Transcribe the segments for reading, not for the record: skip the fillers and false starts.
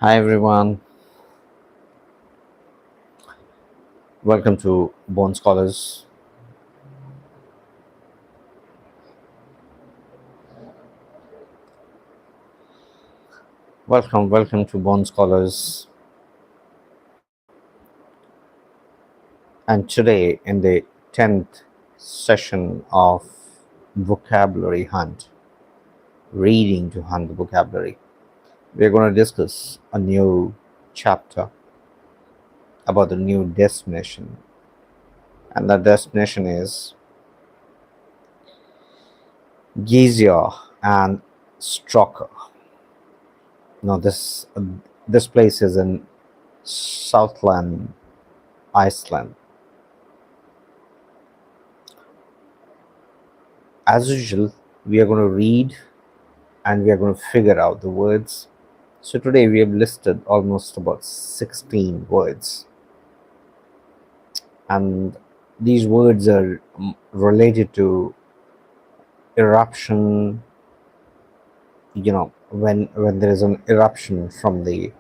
Hi everyone, welcome to Born Scholars. Welcome to Born Scholars. And today, in the 10th session of Vocabulary Hunt, Reading to Hunt the Vocabulary, we're going to discuss a new chapter about a new destination. And that destination is Geysir and Strokkur. Now, this place is in Southland Iceland. As usual, we are going to read and we are going to figure out the words. So today we have listed almost about 16 words, and these words are related to eruption. When there is an eruption from the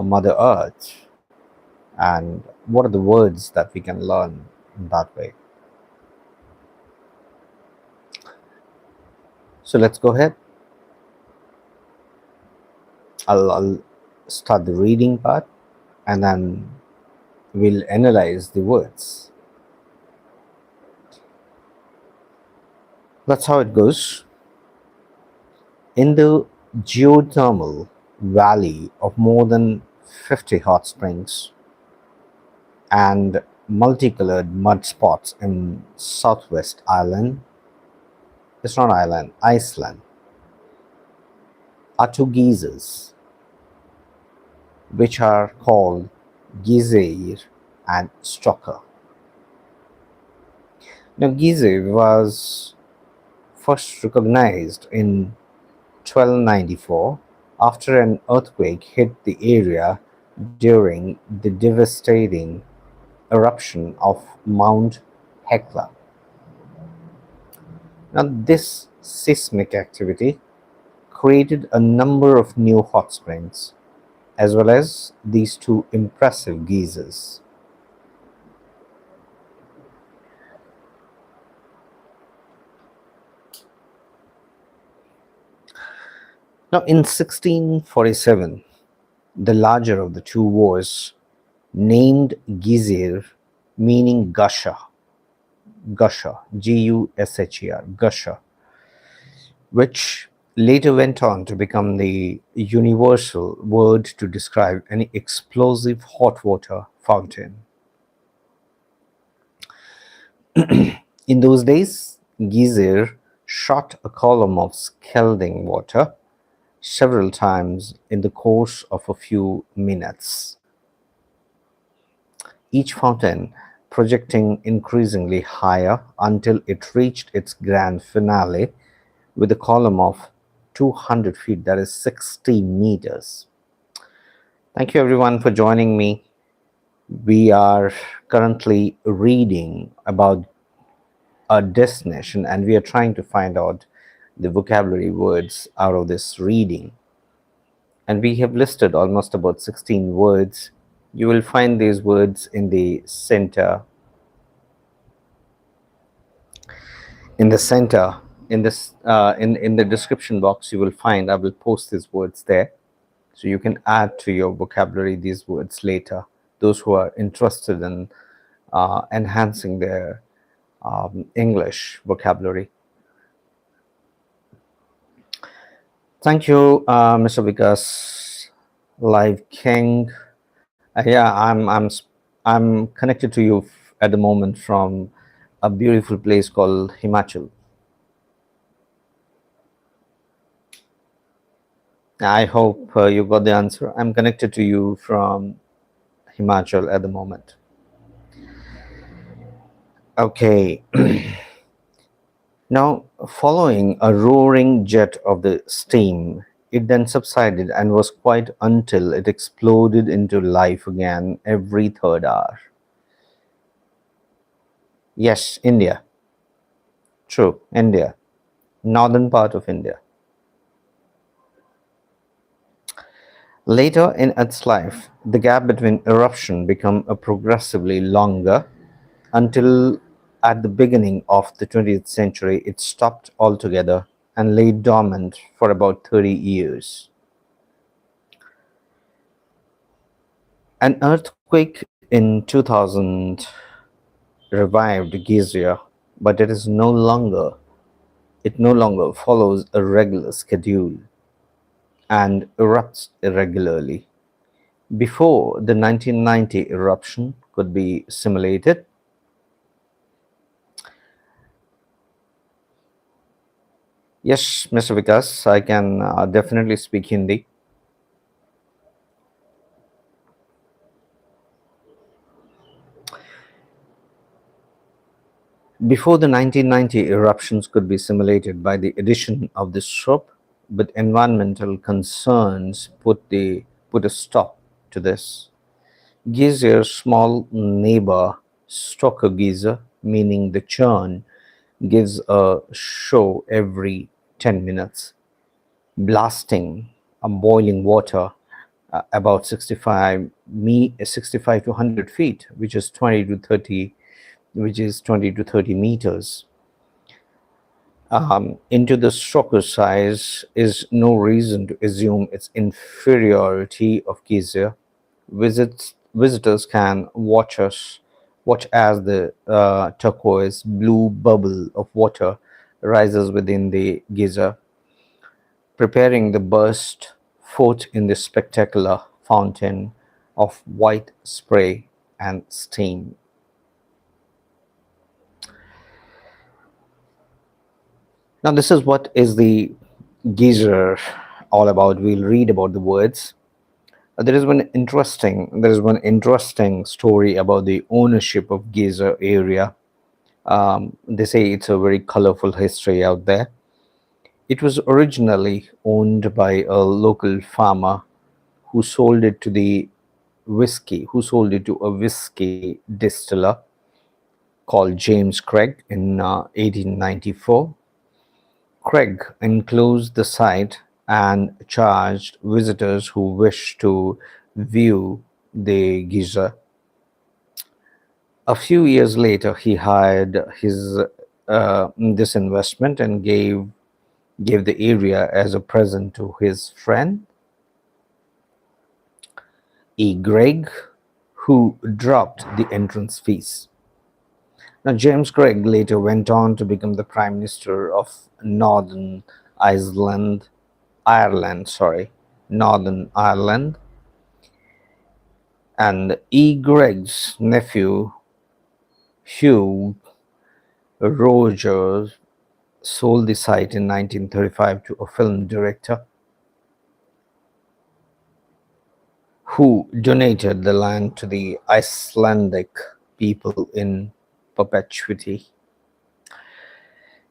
Mother Earth, and what are the words that we can learn in that way. So let's go ahead. I'll start the reading part, and then we'll analyze the words. That's how it goes. In the geothermal valley of more than 50 hot springs and multicolored mud spots in southwest Ireland, it's not Ireland, Iceland, are two geysers, which are called Geysir and Strokkur. Now, Geysir was first recognized in 1294 after an earthquake hit the area during the devastating eruption of Mount Hekla. Now, this seismic activity created a number of new hot springs, as well as these two impressive geysers. Now, in 1647, the larger of the two was named Geysir, meaning gusher, Gusher, gusher, which later went on to become the universal word to describe any explosive hot water fountain. In those days, Geysir shot a column of scalding water several times in the course of a few minutes, each fountain projecting increasingly higher until it reached its grand finale with a column of 200 feet, that is 60 meters. Thank you everyone for joining me. We are currently reading about a destination and we are trying to find out the vocabulary words out of this reading. And we have listed almost about 16 words. You will find these words in the center, in this in the description box. You will find, I will post these words there, so you can add to your vocabulary these words later, those who are interested in enhancing their English vocabulary. Thank you, Mr. Vikas, Live King. Yeah, I'm connected to you at the moment from a beautiful place called Himachal. I hope you got the answer. I'm connected to you from Himachal at the moment. Okay. Now, following a roaring jet of the steam, it then subsided and was quiet until it exploded into life again every third hour. Yes, India. True, India. Northern part of India. Later in its life, the gap between eruption became progressively longer until at the beginning of the 20th century it stopped altogether and lay dormant for about 30 years. An earthquake in 2000 revived Geysir, but it no longer follows a regular schedule and erupts irregularly. Before the 1990 eruption could be simulated, yes, Mr. Vikas, I can definitely speak Hindi. Before the 1990 eruptions could be simulated by the addition of the SROP, but environmental concerns put a stop to this. Geysir's small neighbor, Strokkur Geyser, meaning the churn, gives a show every 10 minutes, blasting a boiling water about 65 to 100 feet, which is 20 to 30 meters into the Strokkur size is no reason to assume its inferiority of Geysir. Visitors can watch as the turquoise blue bubble of water rises within the geyser, preparing the burst forth in the spectacular fountain of white spray and steam. Now, this is what is the geyser all about. We'll read about the words. There is one interesting story about the ownership of geyser area. They say it's a very colorful history out there. It was originally owned by a local farmer who sold it to a whiskey distiller called James Craig in 1894. Craig enclosed the site and charged visitors who wished to view the geyser. A few years later, he hired his this investment and gave the area as a present to his friend E. Gregg, who dropped the entrance fees. Now, James Craig later went on to become the Prime Minister of Ireland, Northern Ireland, and E. Gregg's nephew Hugh Rogers sold the site in 1935 to a film director who donated the land to the Icelandic people in perpetuity.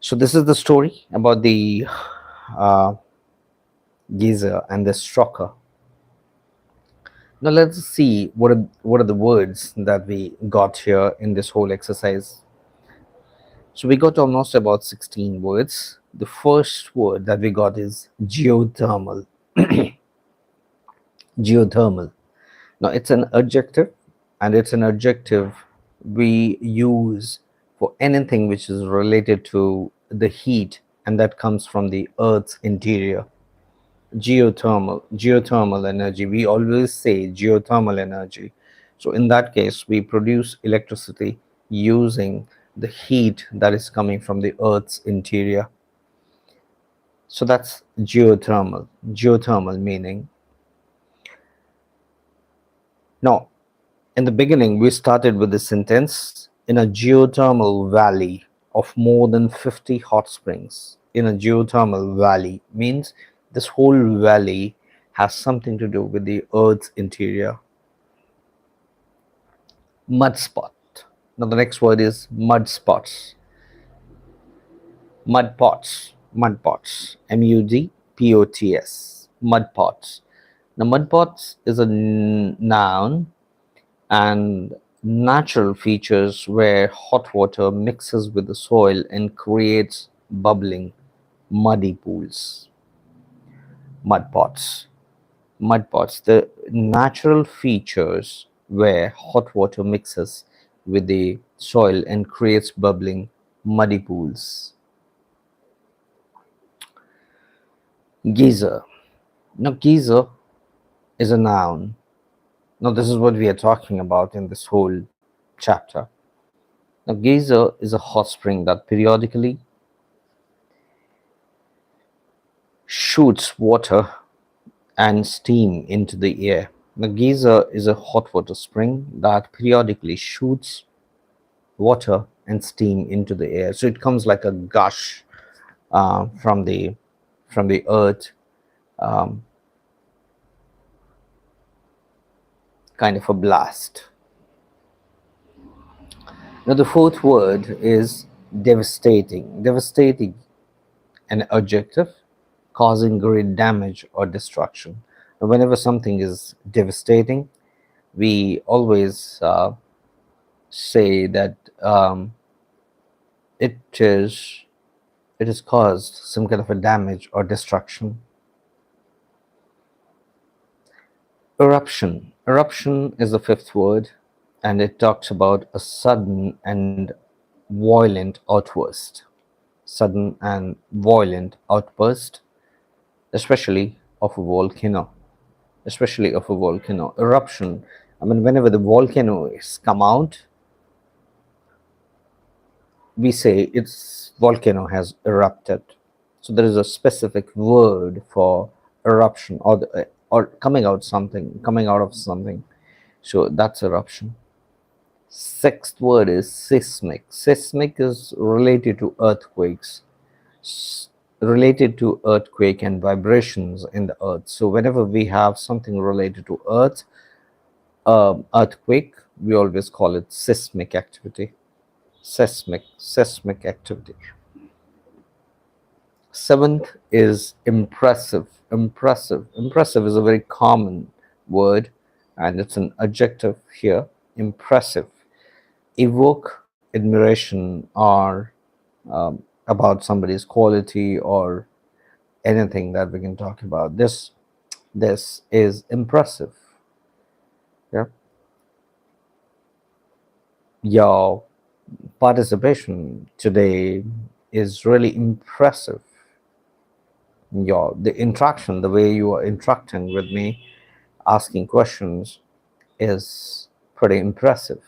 So this is the story about the uh, geyser and the Strokkur. Now let's see what are the words that we got here in this whole exercise. So we got almost about 16 words. The first word that we got is geothermal. Geothermal. Now it's an adjective, and it's an adjective we use for anything which is related to the heat and that comes from the earth's interior. Geothermal energy, we always say geothermal energy. So in that case we produce electricity using the heat that is coming from the earth's interior. So that's geothermal meaning. Now, in the beginning we started with the sentence, in a geothermal valley of more than 50 hot springs. In a geothermal valley means this whole valley has something to do with the earth's interior. Mud spot. Now the next word is mud spots. Mudpots. Mudpots. Mudpots. Now mudpots is a noun and natural features where hot water mixes with the soil and creates bubbling, muddy pools. Mudpots. Mudpots, the natural features where hot water mixes with the soil and creates bubbling, muddy pools. Geyser. Now, geyser is a noun. Now, this is what we are talking about in this whole chapter. Now, geyser is a hot spring that periodically shoots water and steam into the air. The geyser is a hot water spring that periodically shoots water and steam into the air. So it comes like a gush from the earth, um, kind of a blast. Now the fourth word is devastating. Devastating, an adjective causing great damage or destruction. Now, whenever something is devastating, we always say that it is it has caused some kind of a damage or destruction. Eruption. Eruption is the fifth word, and it talks about a sudden and violent outburst. Sudden and violent outburst, especially of a volcano. Especially of a volcano. Eruption. I mean, whenever the volcano is come out, we say its volcano has erupted. So there is a specific word for eruption, or coming out of something. So that's eruption. Sixth word is seismic. Seismic is related to earthquakes, related to earthquake and vibrations in the earth. So whenever we have something related to earth, earthquake, we always call it seismic activity. Seismic activity. Seventh is impressive. Impressive is a very common word, and it's an adjective here. Impressive. Evoke admiration or about somebody's quality or anything that we can talk about. This is impressive. Yeah. Your participation today is really impressive. The interaction, the way you are interacting with me, asking questions, is pretty impressive.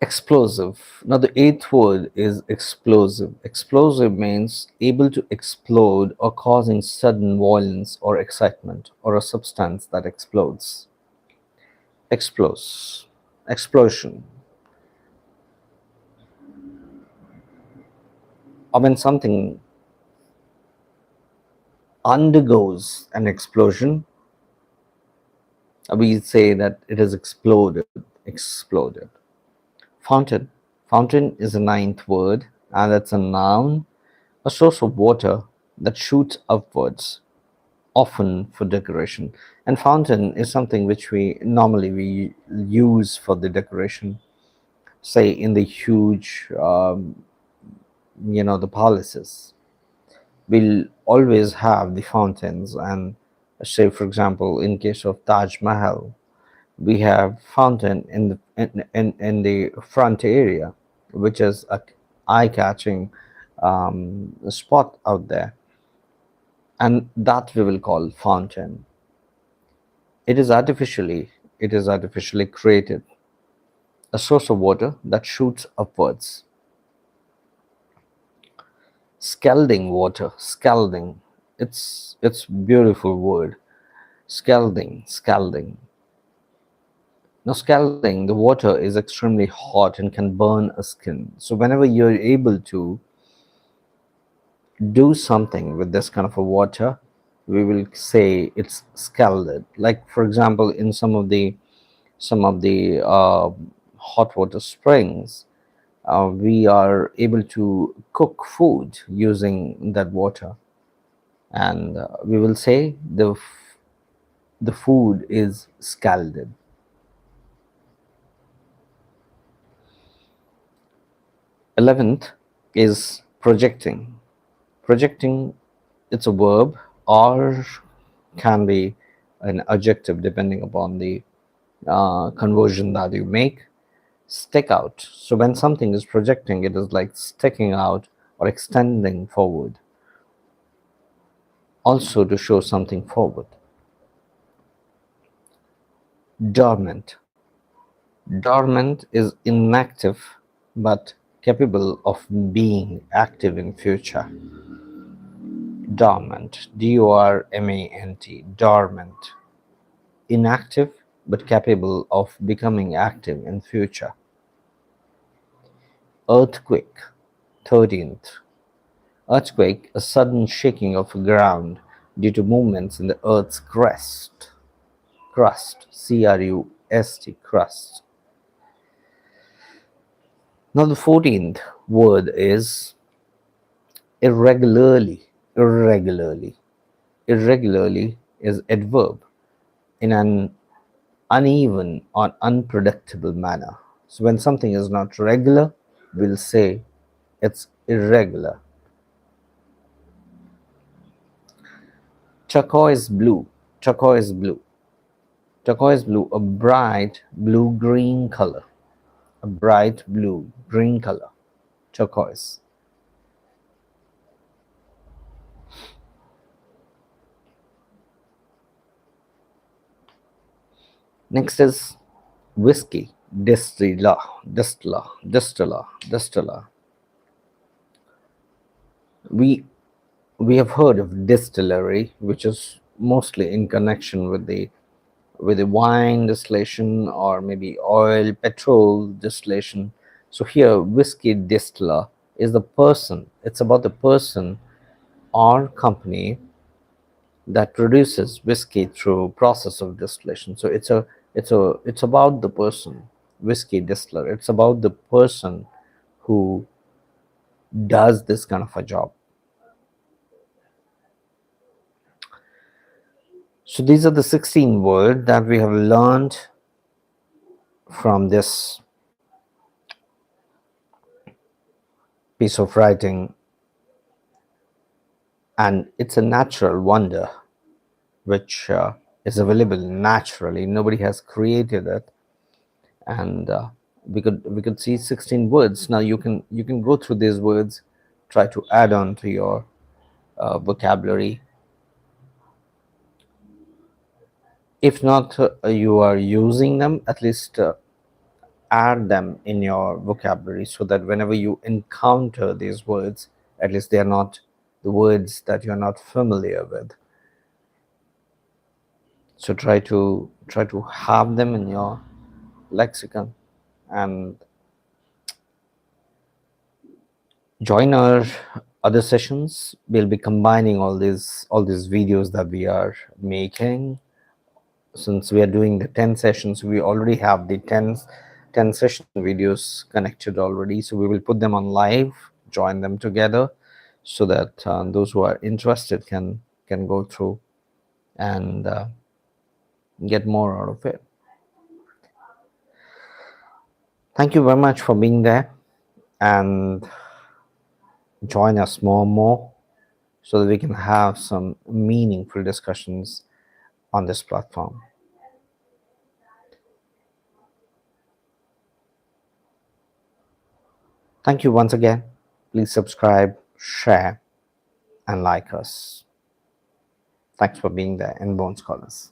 Explosive. Now, the eighth word is explosive. Explosive means able to explode or causing sudden violence or excitement, or a substance that explodes. Explose. Explosion. Or when something undergoes an explosion, we say that it has exploded. Exploded. Fountain. Fountain is a ninth word, and it's a noun, a source of water that shoots upwards, often for decoration. And fountain is something which we use for the decoration, say in the huge, the palaces. We'll always have the fountains, and say, for example, in case of Taj Mahal, we have fountain in the front area, which is a eye-catching spot out there, and that we will call fountain. It is artificially created, a source of water that shoots upwards. Scalding water. Scalding, it's beautiful word. Scalding. Now, scalding, the water is extremely hot and can burn a skin. So whenever you're able to do something with this kind of a water, we will say it's scalded. Like, for example, in some of the hot water springs, we are able to cook food using that water, and we will say the food is scalded. 11th is projecting. Projecting It's a verb or can be an adjective depending upon the conversion that you make. Stick out. So when something is projecting, it is like sticking out or extending forward. Also to show something forward. Dormant. Dormant is inactive but capable of being active in future. Dormant. D-O-R-M-A-N-T. Dormant. Inactive but capable of becoming active in future. Earthquake. 13th. Earthquake, a sudden shaking of ground due to movements in the Earth's crust. Crust, C-R-U-S-T, crust. Now the 14th word is irregularly. Irregularly. Irregularly is adverb in an uneven or unpredictable manner. So when something is not regular, we'll say it's irregular. Turquoise blue. Turquoise blue. Turquoise blue, a bright blue-green color. A bright blue-green color. Turquoise. Next is whiskey. Distiller. Distiller. Distiller. Distiller. We have heard of distillery, which is mostly in connection with the wine distillation or maybe oil, petrol distillation. So here, whiskey distiller is the person. It's about the person or company that produces whiskey through process of distillation. So it's about the person, whiskey distiller. It's about the person who does this kind of a job. So these are the 16 words that we have learned from this piece of writing, and it's a natural wonder which is available naturally. Nobody has created it, and we could see 16 words. Now you can go through these words, try to add on to your vocabulary. If not you are using them, at least add them in your vocabulary so that whenever you encounter these words, at least they are not the words that you're not familiar with. So try to have them in your lexicon and join our other sessions. We'll be combining all these videos that we are making. Since we are doing the 10 sessions, we already have the 10 session videos connected already, so we will put them on live, join them together so that those who are interested can go through and get more out of it. Thank you very much for being there, and join us more and more so that we can have some meaningful discussions on this platform. Thank you once again. Please subscribe, share, and like us. Thanks for being there in Bone Scholars.